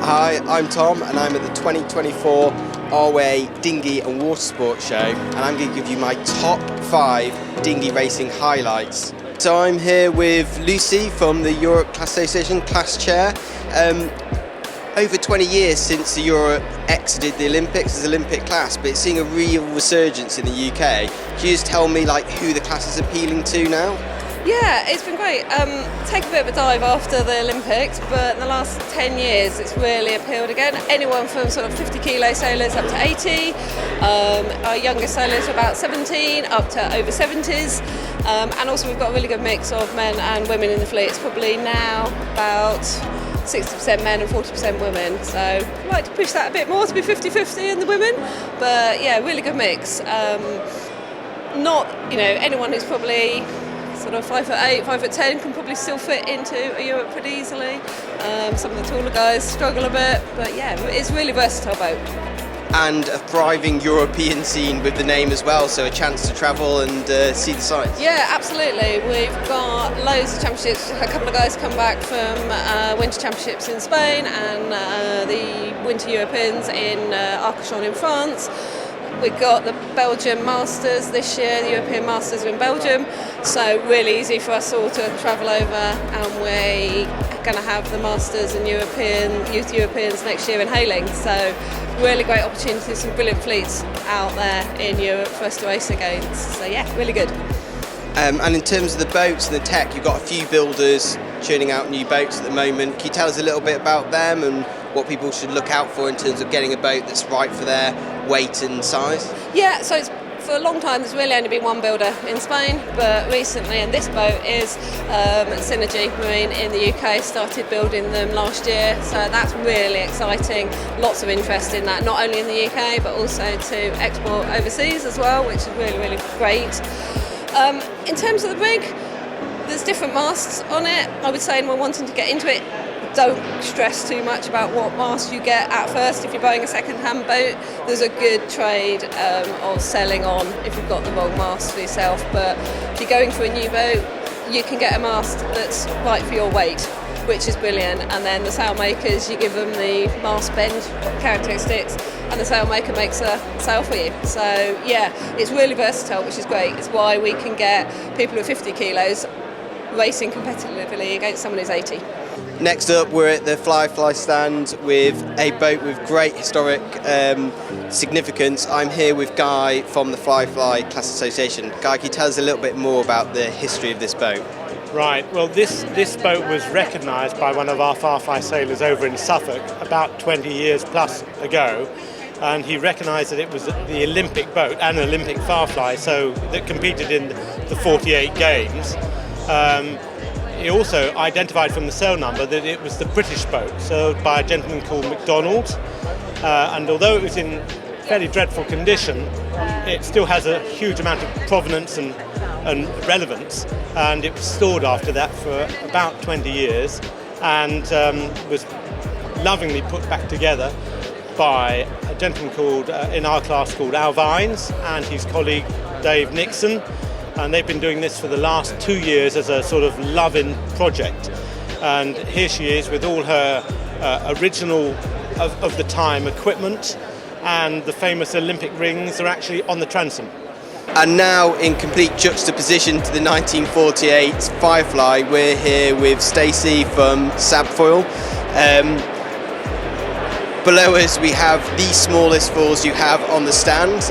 Hi, I'm Tom and I'm at the 2024 RYA Dinghy and Watersports show, and I'm going to give you my top 5 dinghy racing highlights. So I'm here with Lucy from the Europe Class Association, Class Chair. Over 20 years since the Europe exited the Olympics as Olympic class, but it's seeing a real resurgence in the UK. Can you just tell me who the class is appealing to now? Yeah, it's been great. Take a bit of a dive after the Olympics, but in the last 10 years it's really appealed again. Anyone from sort of 50 kilo sailors up to 80, our youngest sailors are about 17 up to over 70s, and also we've got a really good mix of men and women in the fleet. It's probably now about 60% men and 40% women, so I'd like to push that a bit more to be 50-50 in the women, but yeah, really good mix. Not, anyone who's probably sort of 5'8", 5'10" can probably still fit into a Europe pretty easily. Some of the taller guys struggle a bit, but yeah, it's a really versatile boat. And a thriving European scene with the name as well, so a chance to travel and see the sights. Yeah, absolutely. We've got loads of championships. A couple of guys come back from winter championships in Spain and the winter Europeans in Arcachon in France. We've got the Belgium Masters this year, the European Masters are in Belgium, so really easy for us all to travel over, and we're going to have the Masters and Youth Europeans next year in Hailing, so really great opportunities, some brilliant fleets out there in Europe for us to race against, so yeah, really good. And in terms of the boats and the tech, you've got a few builders churning out new boats at the moment. Can you tell us a little bit about them and what people should look out for in terms of getting a boat that's right for their weight and size? Yeah, so for a long time there's really only been one builder in Spain, but recently, and this boat is Synergy Marine in the UK, started building them last year, so that's really exciting. Lots of interest in that, not only in the UK but also to export overseas as well, which is really, really great. In terms of the rig, there's different masts on it. I would say anyone wanting to get into it, don't stress too much about what mast you get at first. If you're buying a second-hand boat, there's a good trade of selling on if you've got the wrong mast for yourself. But if you're going for a new boat, you can get a mast that's right for your weight, which is brilliant. And then the sailmakers, you give them the mast bend characteristics, and the sailmaker makes a sail for you. So yeah, it's really versatile, which is great. It's why we can get people with 50 kilos racing competitively against someone who's 80. Next up, we're at the Firefly stand with a boat with great historic significance. I'm here with Guy from the Firefly Class Association. Guy, can you tell us a little bit more about the history of this boat? Right, well this boat was recognised by one of our Firefly sailors over in Suffolk about 20 years plus ago, and he recognised that it was the Olympic boat, an Olympic Firefly, so that competed in the 48 games. He also identified from the sail number that it was the British boat, sailed by a gentleman called MacDonald, and although it was in fairly dreadful condition, it still has a huge amount of provenance and relevance, and it was stored after that for about 20 years and was lovingly put back together by a gentleman called, in our class, called Al Vines and his colleague Dave Nixon. And they've been doing this for the last 2 years as a sort of love-in project. And here she is with all her original of the time equipment, and the famous Olympic rings are actually on the transom. And now, in complete juxtaposition to the 1948 Firefly, we're here with Stacey from Sabfoil. Below us we have the smallest foils you have on the stand,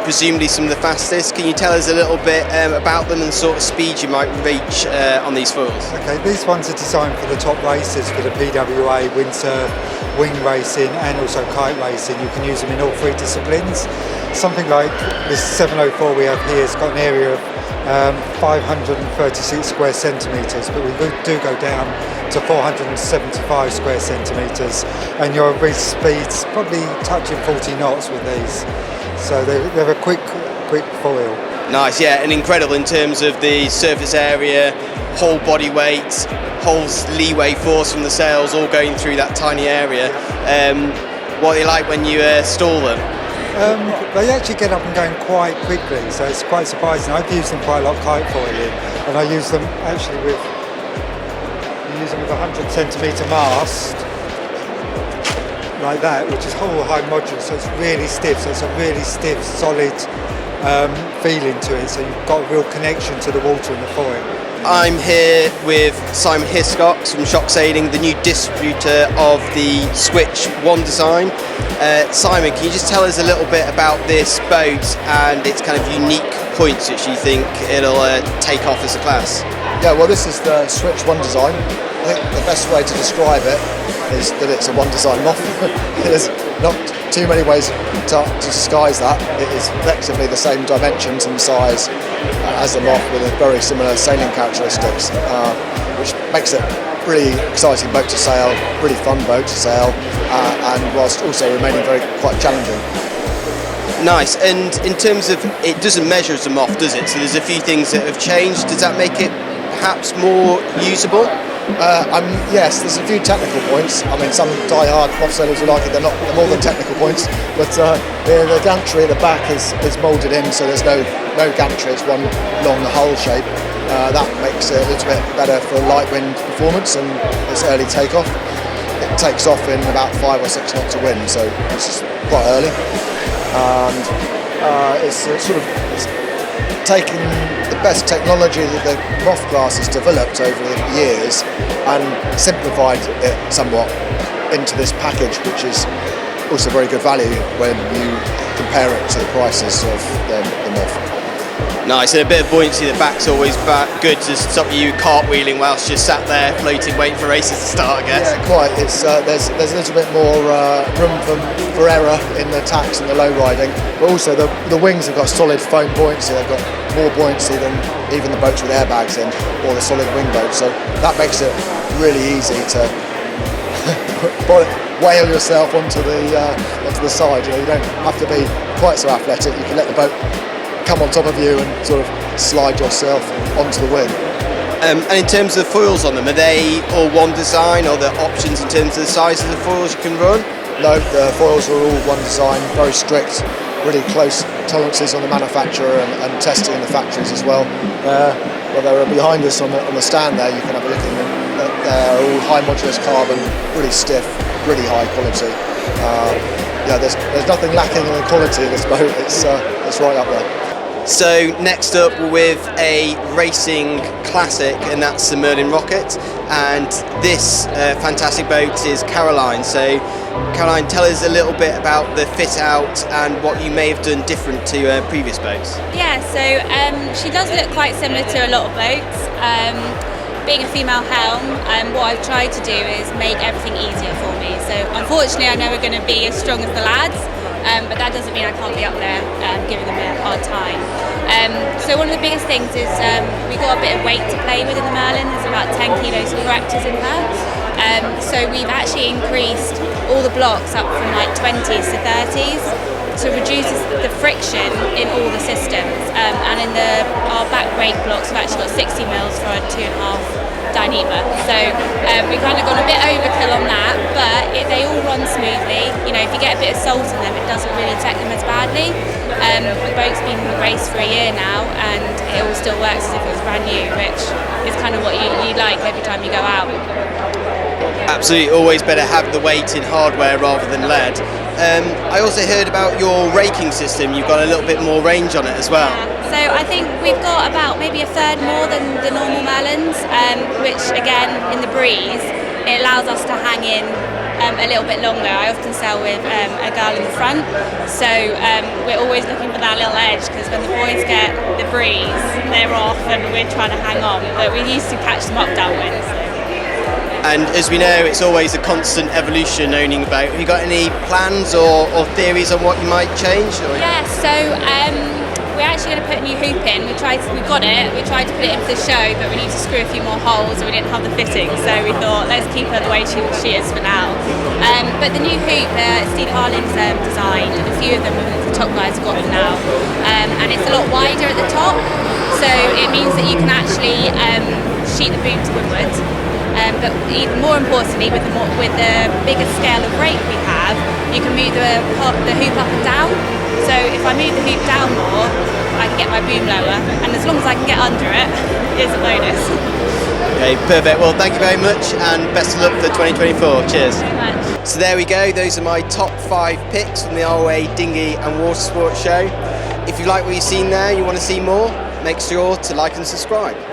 presumably some of the fastest. Can you tell us a little bit about them and the sort of speed you might reach on these foils? Okay, these ones are designed for the top racers, for the PWA, windsurf, wing racing and also kite racing. You can use them in all 3 disciplines. Something like this 704 we have here has got an area of 536 square centimetres, but we do go down to 475 square centimetres, and your wrist speed's probably touching 40 knots with these. So they're a quick foil. Nice, yeah, and incredible in terms of the surface area, whole body weight, whole leeway force from the sails all going through that tiny area. What are they like when you stall them? They actually get up and going quite quickly, so it's quite surprising. I've used them quite a lot kite foiling, and I use them actually with a 100 centimetre mast. like that, which is whole high modulus, so it's really stiff. So it's a really stiff, solid feeling to it. So you've got a real connection to the water and the foil. I'm here with Simon Hiscox from Shock Sailing, the new distributor of the Switch One design. Simon, can you just tell us a little bit about this boat and its kind of unique points which you think it'll take off as a class? Yeah, well, this is the Switch One design. I think the best way to describe it is that it's a one design Moth. There's not too many ways to disguise that. It is effectively the same dimensions and size as the Moth, with a very similar sailing characteristics, which makes it a really exciting boat to sail, really fun boat to sail, and whilst also remaining quite challenging. Nice. And in terms of, it doesn't measure as a Moth, does it? So there's a few things that have changed. Does that make it perhaps more usable? Yes, there's a few technical points. I mean, some die-hard Moth sailors will like it. They're more than technical points. But the gantry at the back is moulded in, so there's no gantry. It's one long hull shape. That makes it a little bit better for light wind performance and its early takeoff. It takes off in about 5 or 6 knots of wind, so it's quite early. And it's taken the best technology that the Moth class has developed over the years and simplified it somewhat into this package, which is also very good value when you compare it to the prices of the Moth. Nice, and a bit of buoyancy at the back's always good to stop you cartwheeling whilst you're sat there floating, waiting for races to start, I guess. Yeah, quite. It's there's a little bit more room for error in the tacks and the low riding, but also the wings have got solid foam buoyancy. They've got more buoyancy than even the boats with airbags in, or the solid wing boats. So that makes it really easy to whale yourself onto the side. You don't have to be quite so athletic. You can let the boat come on top of you and sort of slide yourself onto the wing. And in terms of the foils on them, are they all one design, or the options in terms of the size of the foils you can run? No, the foils are all one design, very strict, really close tolerances on the manufacturer and testing in the factories as well. Well, they're behind us on the stand there. You can have a look at them. They're all high modulus carbon, really stiff, really high quality. There's nothing lacking in the quality of this boat. It's right up there. So next up with a racing classic, and that's the Merlin Rocket, and this fantastic boat is Caroline. So Caroline, tell us a little bit about the fit out and what you may have done different to previous boats. Yeah, so she does look quite similar to a lot of boats. Being a female helm, what I've tried to do is make everything easier for me. So unfortunately I'm never going to be as strong as the lads, but that doesn't mean I can't be up there giving them a hard time. So one of the biggest things is we've got a bit of weight to play with in the Merlin. There's about 10 kilos of correctors in there. So we've actually increased all the blocks up from like 20s to 30s to reduce the friction in all the systems. And in our back brake blocks, we've actually got 60 mils for a 2.5 diameter. So we've kind of gone a bit overkill on that, but they all run smoothly. You know, if you get a bit of salt in them, it doesn't really affect them as badly. The boat's been raced for a year now, and it all still works as if it was brand new, which is kind of what you like every time you go out. Absolutely, always better have the weight in hardware rather than lead. I also heard about your raking system. You've got a little bit more range on it as well. Yeah. So I think we've got about maybe a third more than the normal Merlins, which again, in the breeze, it allows us to hang in a little bit longer. I often sail with a girl in the front, so we're always looking for that little edge, because when the boys get the breeze, they're off and we're trying to hang on, but we used to catch them up downwind. So. And as we know, it's always a constant evolution owning a boat. Have you got any plans or theories on what you might change? Or? Yeah, so we're actually going to put a new hoop in. We tried to put it in for the show, but we need to screw a few more holes and we didn't have the fitting, so we thought let's keep her the way she is for now. But the new hoop, Steve Harling's design, and a few of them the top guys have got them now, and it's a lot wider at the top, so it means that you can actually sheet the boom to windward. But even more importantly, with the bigger scale of rake we have, you can move the hoop up and down. So if I move the hoop down more, I can get my boom lower, and as long as I can get under it, it's a bonus. Okay, perfect. Well, thank you very much, and best of luck for 2024. Cheers. Thank you very much. So there we go. Those are my top 5 picks from the RYA Dinghy and Watersports show. If you like what you've seen there, you want to see more, make sure to like and subscribe.